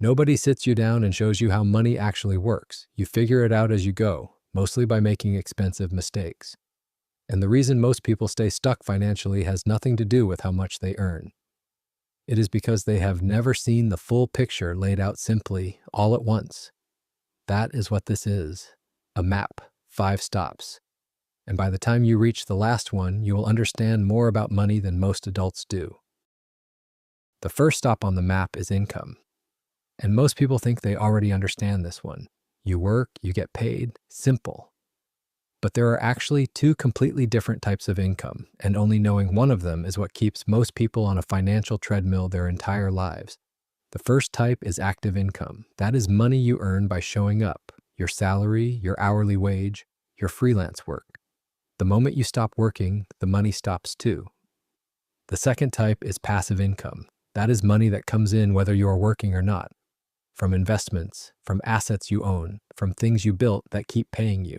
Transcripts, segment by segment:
Nobody sits you down and shows you how money actually works. You figure it out as you go, mostly by making expensive mistakes. And the reason most people stay stuck financially has nothing to do with how much they earn. It is because they have never seen the full picture laid out simply, all at once. That is what this is, a map, 5 stops. And by the time you reach the last one, you will understand more about money than most adults do. The first stop on the map is income. And most people think they already understand this one. You work, you get paid, simple. But there are actually 2 completely different types of income, and only knowing one of them is what keeps most people on a financial treadmill their entire lives. The first type is active income. That is money you earn by showing up, your salary, your hourly wage, your freelance work. The moment you stop working, the money stops too. The second type is passive income. That is money that comes in whether you are working or not, from investments, from assets you own, from things you built that keep paying you.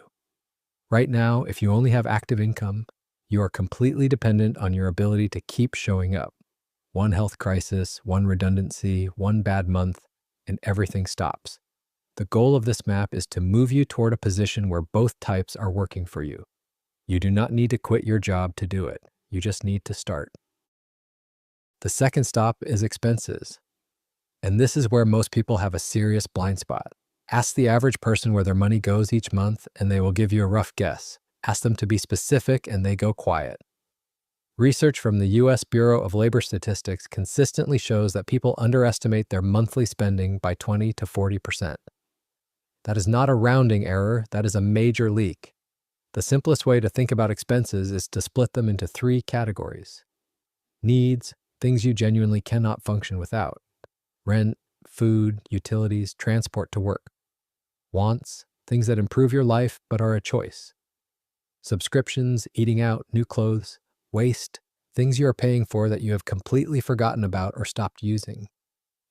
Right now, if you only have active income, you are completely dependent on your ability to keep showing up. One health crisis, one redundancy, one bad month, and everything stops. The goal of this map is to move you toward a position where both types are working for you. You do not need to quit your job to do it. You just need to start. The second stop is expenses. And this is where most people have a serious blind spot. Ask the average person where their money goes each month, and they will give you a rough guess. Ask them to be specific, and they go quiet. Research from the U.S. Bureau of Labor Statistics consistently shows that people underestimate their monthly spending by 20 to 40%. That is not a rounding error, that is a major leak. The simplest way to think about expenses is to split them into 3 categories. Needs, things you genuinely cannot function without. Rent, food, utilities, transport to work. Wants, things that improve your life but are a choice. Subscriptions, eating out, new clothes. Waste, things you are paying for that you have completely forgotten about or stopped using.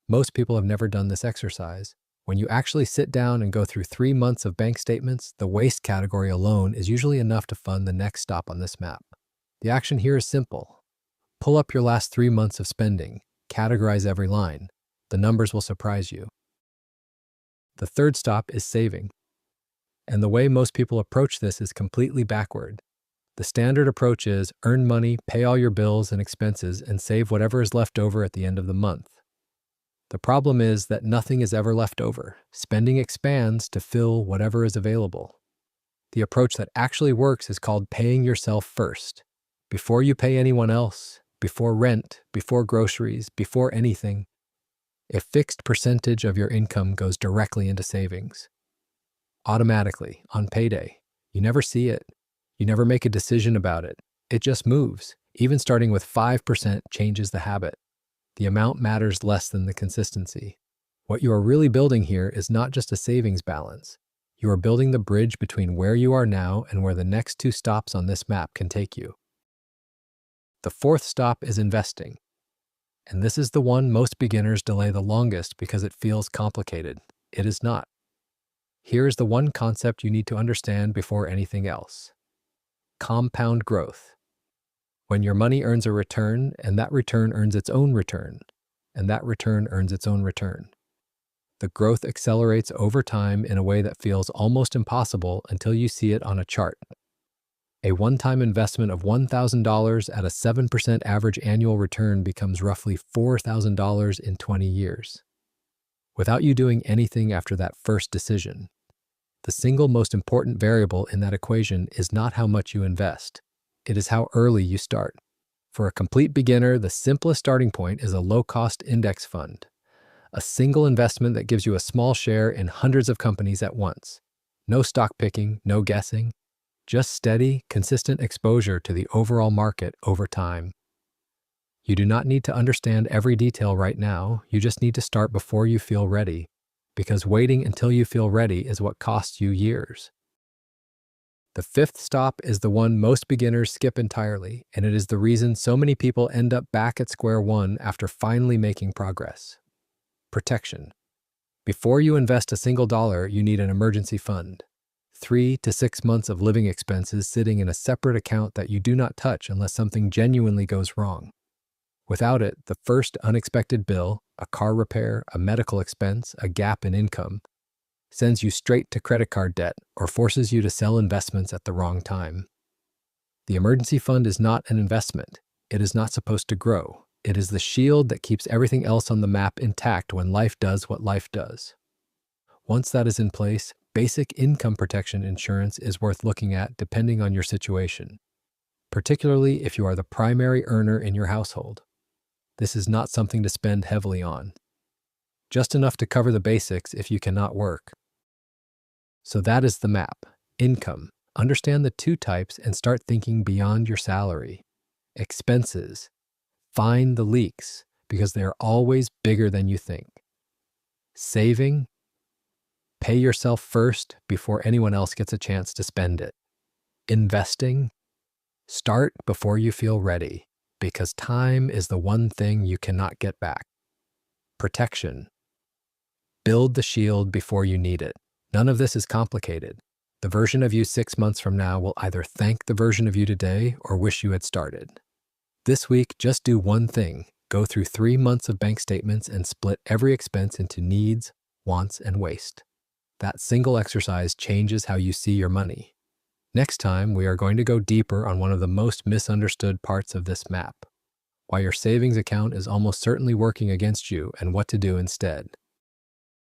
Most people have never done this exercise. When you actually sit down and go through 3 months of bank statements, the waste category alone is usually enough to fund the next stop on this map. The action here is simple. Pull up your last 3 months of spending, categorize every line. The numbers will surprise you. The third stop is saving. And the way most people approach this is completely backward. The standard approach is earn money, pay all your bills and expenses, and save whatever is left over at the end of the month. The problem is that nothing is ever left over. Spending expands to fill whatever is available. The approach that actually works is called paying yourself first. Before you pay anyone else, before rent, before groceries, before anything, a fixed percentage of your income goes directly into savings. Automatically, on payday. You never see it. You never make a decision about it. It just moves. Even starting with 5% changes the habit. The amount matters less than the consistency. What you are really building here is not just a savings balance. You are building the bridge between where you are now and where the next 2 stops on this map can take you. The fourth stop is investing. And this is the one most beginners delay the longest because it feels complicated. It is not. Here is the one concept you need to understand before anything else. Compound growth. When your money earns a return, and that return earns its own return, and that return earns its own return. The growth accelerates over time in a way that feels almost impossible until you see it on a chart. A one-time investment of $1,000 at a 7% average annual return becomes roughly $4,000 in 20 years. Without you doing anything after that first decision. The single most important variable in that equation is not how much you invest. It is how early you start. For a complete beginner, the simplest starting point is a low-cost index fund. A single investment that gives you a small share in hundreds of companies at once. No stock picking, no guessing. Just steady, consistent exposure to the overall market over time. You do not need to understand every detail right now. You just need to start before you feel ready, because waiting until you feel ready is what costs you years. The fifth stop is the one most beginners skip entirely, and it is the reason so many people end up back at square one after finally making progress. Protection. Before you invest a single dollar, you need an emergency fund. 3 to 6 months of living expenses sitting in a separate account that you do not touch unless something genuinely goes wrong. Without it, the first unexpected bill, a car repair, a medical expense, a gap in income, sends you straight to credit card debt or forces you to sell investments at the wrong time. The emergency fund is not an investment. It is not supposed to grow. It is the shield that keeps everything else on the map intact when life does what life does. Once that is in place, basic income protection insurance is worth looking at depending on your situation, particularly if you are the primary earner in your household. This is not something to spend heavily on. Just enough to cover the basics if you cannot work. So that is the map. Income. Understand the two types and start thinking beyond your salary. Expenses. Find the leaks because they are always bigger than you think. Saving. Pay yourself first before anyone else gets a chance to spend it. Investing. Start before you feel ready because time is the one thing you cannot get back. Protection. Build the shield before you need it. None of this is complicated. The version of you 6 months from now will either thank the version of you today or wish you had started. This week, just do one thing. Go through 3 months of bank statements and split every expense into needs, wants, and waste. That single exercise changes how you see your money. Next time, we are going to go deeper on one of the most misunderstood parts of this map, why your savings account is almost certainly working against you and what to do instead.